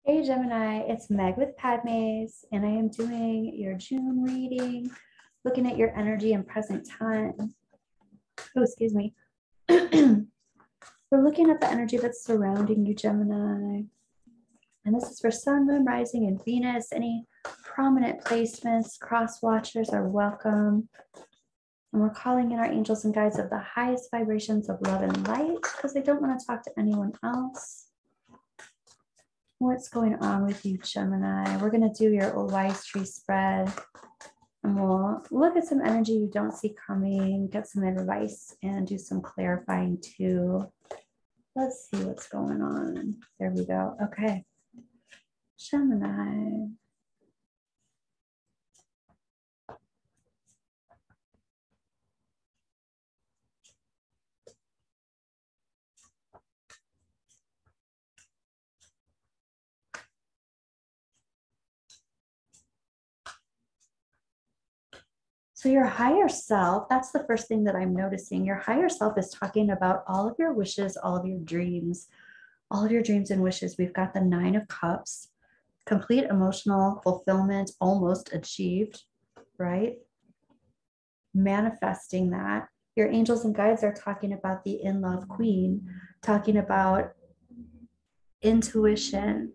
Hey Gemini, it's Meg with Padmes, and I am doing your June reading, looking at your energy in present time. Oh, excuse me. We're looking at the energy that's surrounding you, Gemini. And this is for Sun, Moon, Rising, and Venus. Any prominent placements, cross watchers are welcome. And we're calling in our angels and guides of the highest vibrations of love and light because I don't want to talk to anyone else. What's going on with you, Gemini? We're going to do your old wise tree spread, and we'll look at some energy you don't see coming, get some advice, and do some clarifying too. Let's see what's going on. There we go. Okay. Gemini. So your higher self, that's the first thing that I'm noticing. Your higher self is talking about all of your wishes, all of your dreams, all of your dreams and wishes. We've got the 9 of Cups, complete emotional fulfillment, almost achieved, right? Manifesting that. Your angels and guides are talking about the in love queen, talking about intuition.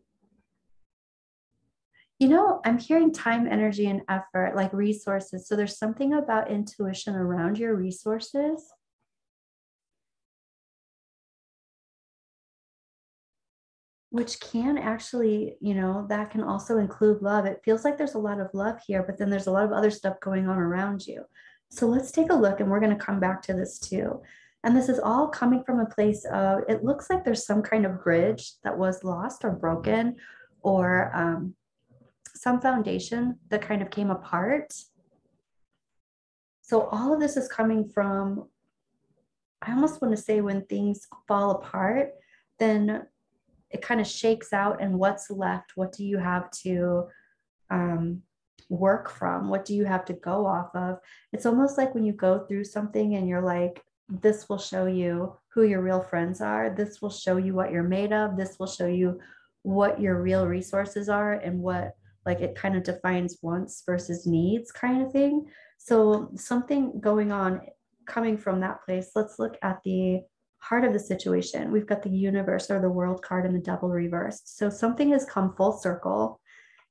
I'm hearing time, energy, and effort, like resources. So there's something about intuition around your resources, which can actually, that can also include love. It feels like there's a lot of love here, but then there's a lot of other stuff going on around you. So let's take a look, and we're going to come back to this too. And this is all coming from a place of, it looks like there's some kind of bridge that was lost or broken, or some foundation that kind of came apart. So all of this is coming from, I almost want to say, when things fall apart, then it kind of shakes out, and what's left? What do you have to um, work from? What do you have to go off of? It's almost like when you go through something and you're like, this will show you who your real friends are. This will show you what you're made of. This will show you what your real resources are, and what, like, it kind of defines wants versus needs kind of thing. So something going on coming from that place. Let's look at the heart of the situation. We've got the universe or the world card and the devil reversed. So something has come full circle,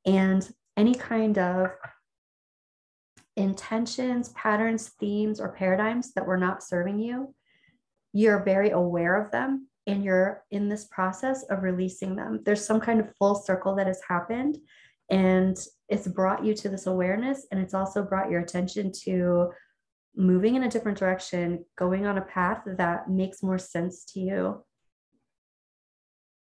and any kind of intentions, patterns, themes, or paradigms that were not serving you, you're very aware of them, and you're in this process of releasing them. There's some kind of full circle that has happened, and it's brought you to this awareness, and it's also brought your attention to moving in a different direction, going on a path that makes more sense to you,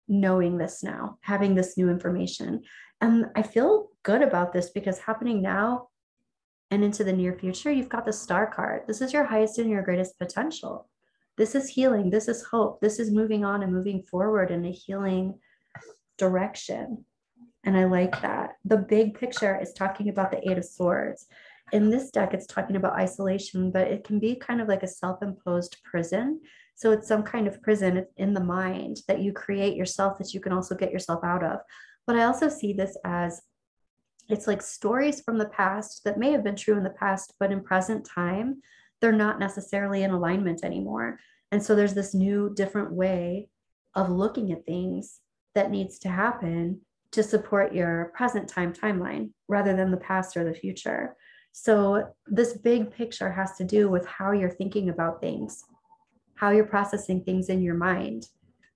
knowing this now, having this new information. And I feel good about this because happening now and into the near future, you've got the star card. This is your highest and your greatest potential. This is healing. This is hope. This is moving on and moving forward in a healing direction. And I like that. The big picture is talking about the 8 of Swords. In this deck, it's talking about isolation, but it can be kind of like a self-imposed prison. So it's some kind of prison in the mind that you create yourself that you can also get yourself out of. But I also see this as, it's like stories from the past that may have been true in the past, but in present time, they're not necessarily in alignment anymore. And so there's this new, different way of looking at things that needs to happen to support your present time timeline rather than the past or the future. So this big picture has to do with how you're thinking about things, how you're processing things in your mind,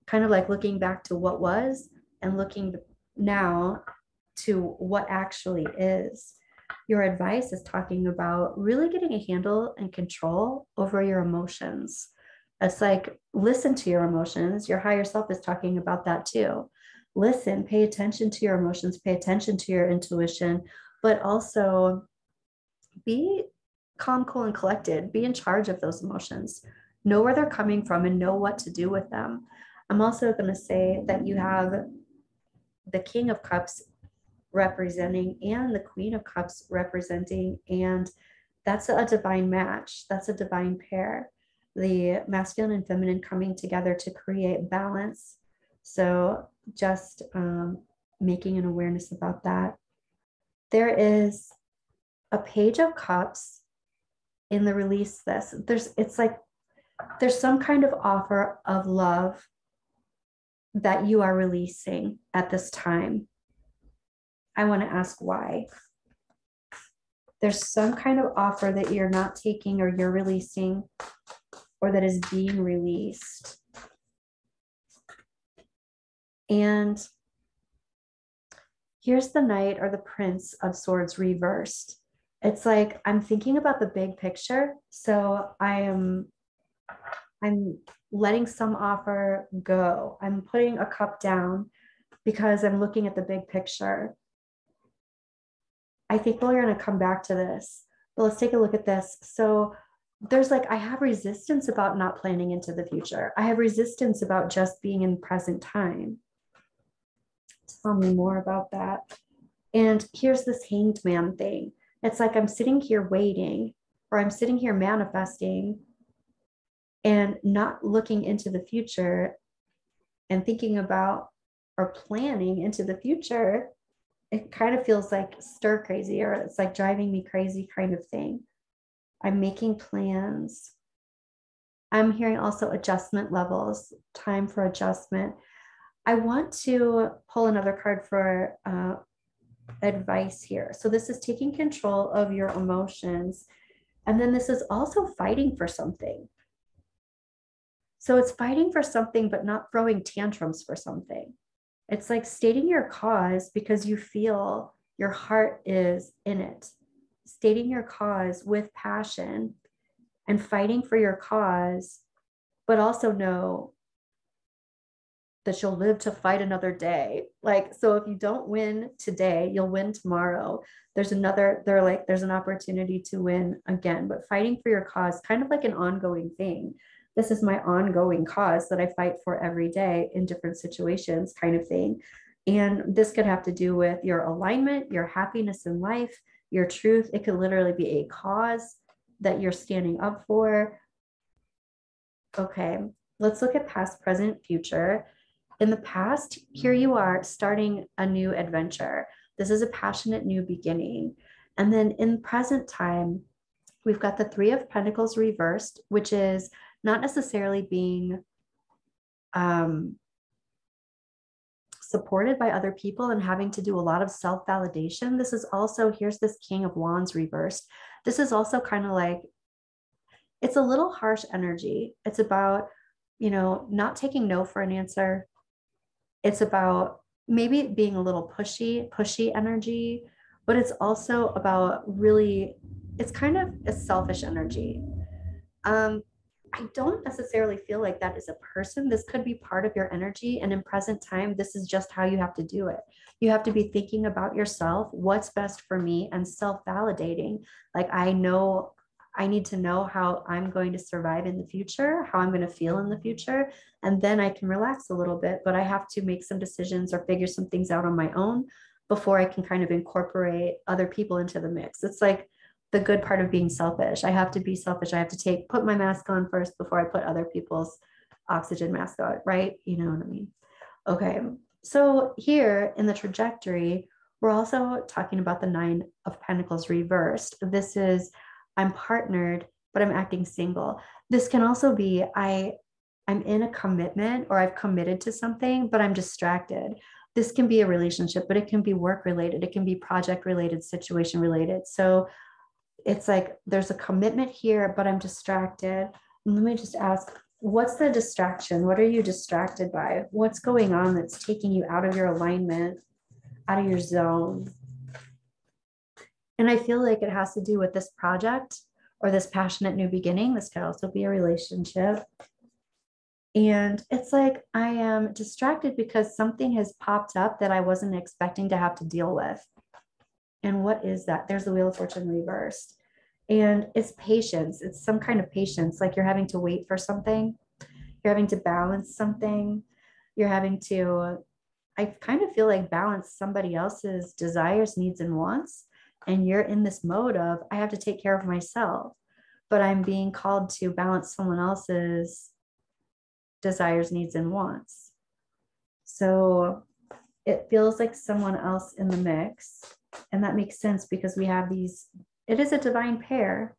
kind of like looking back to what was and looking now to what actually is. Your advice is talking about really getting a handle and control over your emotions. It's like, listen to your emotions. Your higher self is talking about that too. Listen, pay attention to your emotions, pay attention to your intuition, but also be calm, cool, and collected. Be in charge of those emotions. Know where they're coming from and know what to do with them. I'm also going to say that you have the King of Cups representing and the Queen of Cups representing, and that's a divine match. That's a divine pair. The masculine and feminine coming together to create balance. So just making an awareness about that. There is a page of cups in the release this. It's like there's some kind of offer of love that you are releasing at this time. I want to ask why. There's some kind of offer that you're not taking or you're releasing or that is being released. And here's the Knight or the Prince of Swords reversed. It's like I'm thinking about the big picture. So I'm letting some offer go. I'm putting a cup down because I'm looking at the big picture. I think we're going to come back to this, but let's take a look at this. So there's like, I have resistance about not planning into the future. I have resistance about just being in present time. Tell me more about that. And here's this Hanged Man thing. It's like I'm sitting here waiting, or I'm sitting here manifesting and not looking into the future and thinking about or planning into the future. It kind of feels like stir crazy, or it's like driving me crazy kind of thing. I'm making plans. I'm hearing also adjustment levels, time for adjustment. I want to pull another card for advice here. So this is taking control of your emotions. And then this is also fighting for something. So it's fighting for something, but not throwing tantrums for something. It's like stating your cause because you feel your heart is in it. Stating your cause with passion and fighting for your cause, but also know that you'll live to fight another day. Like, so if you don't win today, you'll win tomorrow. There's an opportunity to win again, but fighting for your cause, kind of like an ongoing thing. This is my ongoing cause that I fight for every day in different situations, kind of thing. And this could have to do with your alignment, your happiness in life, your truth. It could literally be a cause that you're standing up for. Okay, let's look at past, present, future. In the past, here you are starting a new adventure. This is a passionate new beginning. And then in present time, we've got the Three of Pentacles reversed, which is not necessarily being supported by other people and having to do a lot of self-validation. This is also, here's this King of Wands reversed. This is also kind of like, it's a little harsh energy. It's about, not taking no for an answer. It's about maybe being a little pushy energy, but it's also about really, it's kind of a selfish energy. I don't necessarily feel like that is a person. This could be part of your energy. And in present time, this is just how you have to do it. You have to be thinking about yourself, what's best for me, and self-validating. Like, I know I need to know how I'm going to survive in the future, how I'm going to feel in the future. And then I can relax a little bit, but I have to make some decisions or figure some things out on my own before I can kind of incorporate other people into the mix. It's like the good part of being selfish. I have to be selfish. I have to put my mask on first before I put other people's oxygen mask on, right? You know what I mean? Okay. So here in the trajectory, we're also talking about the Nine of Pentacles reversed. This is, I'm partnered, but I'm acting single. This can also be, I'm in a commitment, or I've committed to something, but I'm distracted. This can be a relationship, but it can be work related. It can be project related, situation related. So it's like there's a commitment here, but I'm distracted. Let me just ask, what's the distraction? What are you distracted by? What's going on that's taking you out of your alignment, out of your zone? And I feel like it has to do with this project or this passionate new beginning. This could also be a relationship. And it's like I am distracted because something has popped up that I wasn't expecting to have to deal with. And what is that? There's the Wheel of Fortune reversed. And it's patience. It's some kind of patience. Like you're having to wait for something. You're having to balance something. You're having to, I kind of feel like, balance somebody else's desires, needs, and wants. And you're in this mode of, I have to take care of myself, but I'm being called to balance someone else's desires, needs, and wants. So it feels like someone else in the mix. And that makes sense because we have these, it is a divine pair.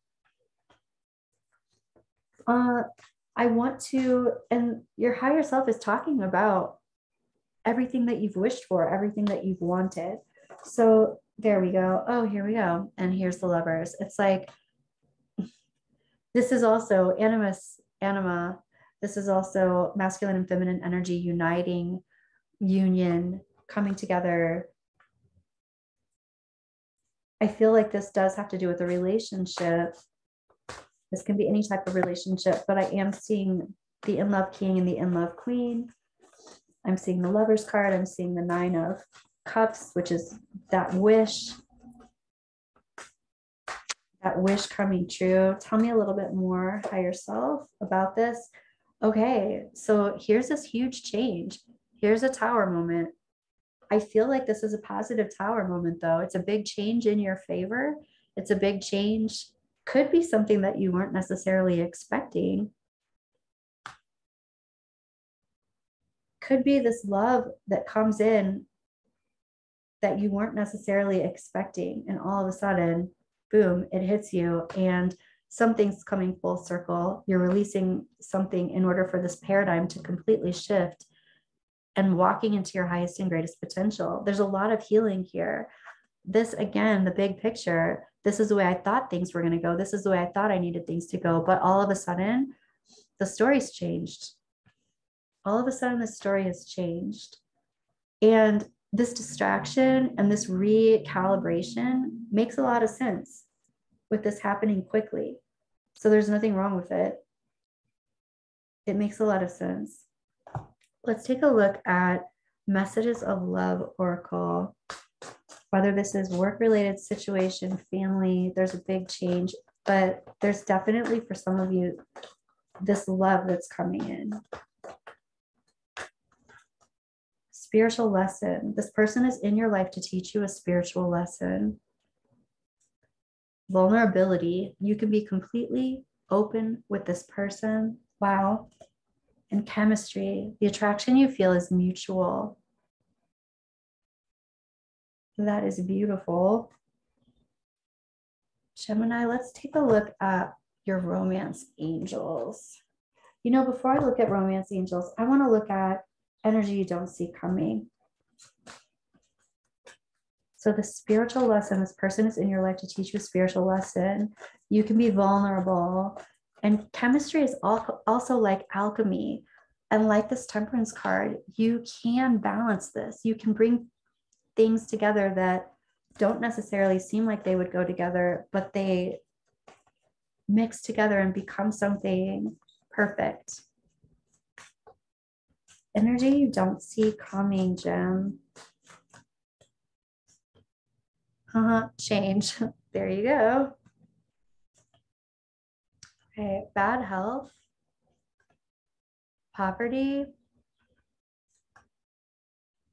I want to, and your higher self is talking about everything that you've wished for, everything that you've wanted. So there we go. Oh, here we go. And here's the Lovers. It's like, this is also anima. This is also masculine and feminine energy uniting, union, coming together. I feel like this does have to do with a relationship. This can be any type of relationship, but I am seeing the in love king and the in love queen. I'm seeing the Lovers card. I'm seeing the 9 of Cups, which is that wish coming true. Tell me a little bit more, higher self, about this. Okay, so here's this huge change. Here's a Tower moment. I feel like this is a positive Tower moment, though. It's a big change in your favor. It's a big change. Could be something that you weren't necessarily expecting. Could be this love that comes in that you weren't necessarily expecting. And all of a sudden, boom, it hits you and something's coming full circle. You're releasing something in order for this paradigm to completely shift and walking into your highest and greatest potential. There's a lot of healing here. This, again, the big picture, this is the way I thought things were going to go. This is the way I thought I needed things to go. But all of a sudden, the story's changed. All of a sudden, the story has changed. And this distraction and this recalibration makes a lot of sense with this happening quickly. So there's nothing wrong with it. It makes a lot of sense. Let's take a look at messages of love oracle. Whether this is work-related situation, family, there's a big change, but there's definitely for some of you this love that's coming in. Spiritual lesson. This person is in your life to teach you a spiritual lesson. Vulnerability. You can be completely open with this person. Wow. And chemistry. The attraction you feel is mutual. That is beautiful. Gemini, let's take a look at your romance angels. You know, before I look at romance angels, I want to look at energy you don't see coming. So the spiritual lesson, this person is in your life to teach you a spiritual lesson. You can be vulnerable. And chemistry is also like alchemy. And like this Temperance card, you can balance this. You can bring things together that don't necessarily seem like they would go together, but they mix together and become something perfect. Energy you don't see coming, Gem. Change. There you go. Okay, bad health, poverty,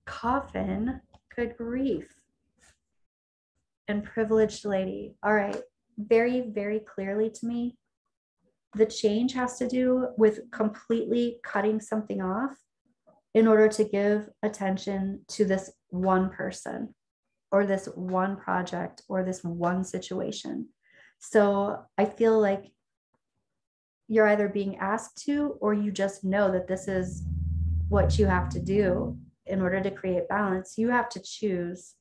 coffin, good grief, and privileged lady. All right, very, very clearly to me, the change has to do with completely cutting something off in order to give attention to this one person or this one project or this one situation. So I feel like you're either being asked to, or you just know that this is what you have to do in order to create balance. You have to choose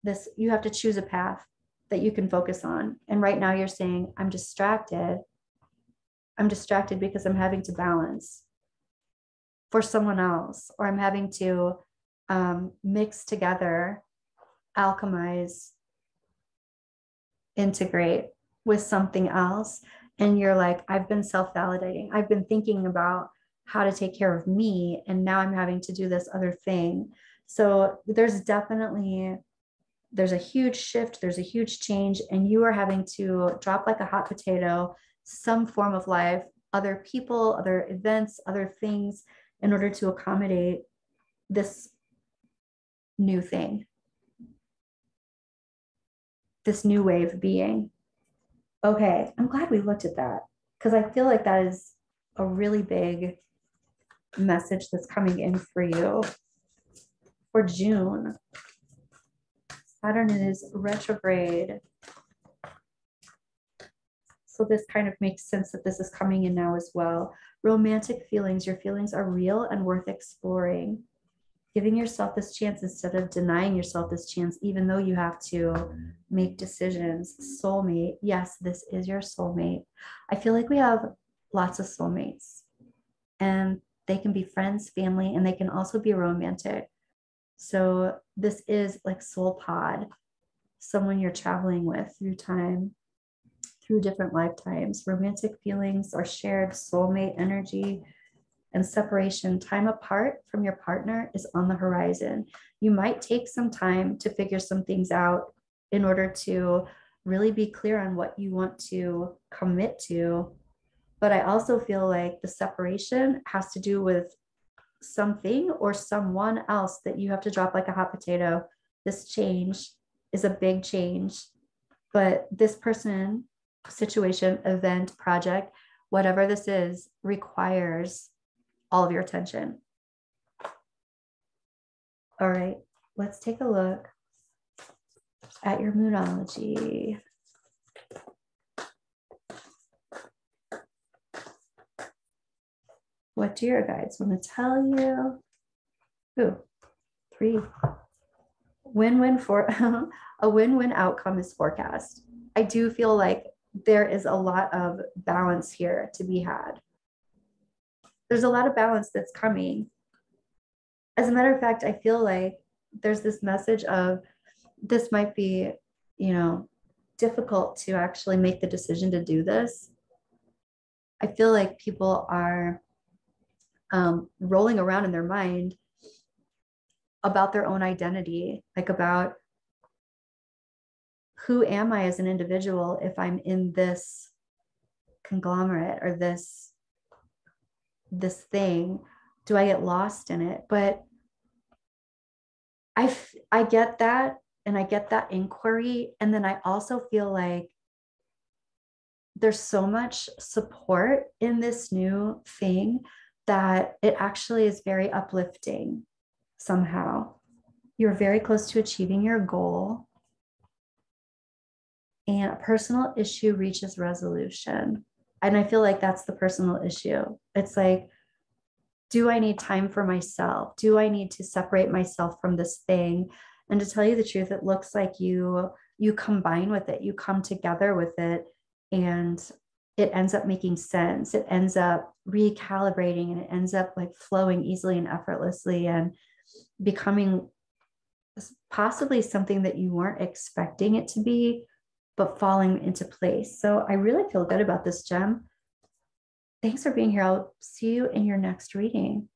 this. You have to choose a path that you can focus on. And right now you're saying, I'm distracted. I'm distracted because I'm having to balance for someone else, or I'm having to mix together, alchemize, integrate with something else. And you're like, I've been self-validating. I've been thinking about how to take care of me, and now I'm having to do this other thing. So there's a huge shift, there's a huge change, and you are having to drop like a hot potato some form of life, other people, other events, other things, in order to accommodate this new thing, this new way of being. Okay, I'm glad we looked at that, because I feel like that is a really big message that's coming in for you. for June. Saturn is retrograde. So this kind of makes sense that this is coming in now as well. Romantic feelings. Your feelings are real and worth exploring. Giving yourself this chance instead of denying yourself this chance, even though you have to make decisions. Soulmate. Yes, this is your soulmate. I feel like we have lots of soulmates, and they can be friends, family, and they can also be romantic. So this is like soul pod, someone you're traveling with through time, through different lifetimes. Romantic feelings are shared soulmate energy, and separation, time apart from your partner, is on the horizon. You might take some time to figure some things out in order to really be clear on what you want to commit to. But I also feel like the separation has to do with something or someone else that you have to drop like a hot potato. This change is a big change, but this person, situation, event, project, whatever this is, requires all of your attention. All right, let's take a look at your moonology. What do your guides want to tell you? Ooh, 3. Win-win for a win-win outcome is forecast. I do feel like there is a lot of balance here to be had. There's a lot of balance that's coming. As a matter of fact, I feel like there's this message of this might be, difficult to actually make the decision to do this. I feel like people are rolling around in their mind about their own identity, like about who am I as an individual if I'm in this conglomerate or this thing. Do I get lost in it? But I get that, and I get that inquiry. And then I also feel like there's so much support in this new thing that it actually is very uplifting somehow. You're very close to achieving your goal, and a personal issue reaches resolution. And I feel like that's the personal issue. It's like, do I need time for myself? Do I need to separate myself from this thing? And to tell you the truth, it looks like you combine with it, you come together with it, and it ends up making sense. It ends up recalibrating, and it ends up like flowing easily and effortlessly and becoming possibly something that you weren't expecting it to be, but falling into place. So I really feel good about this, Gem. Thanks for being here. I'll see you in your next reading.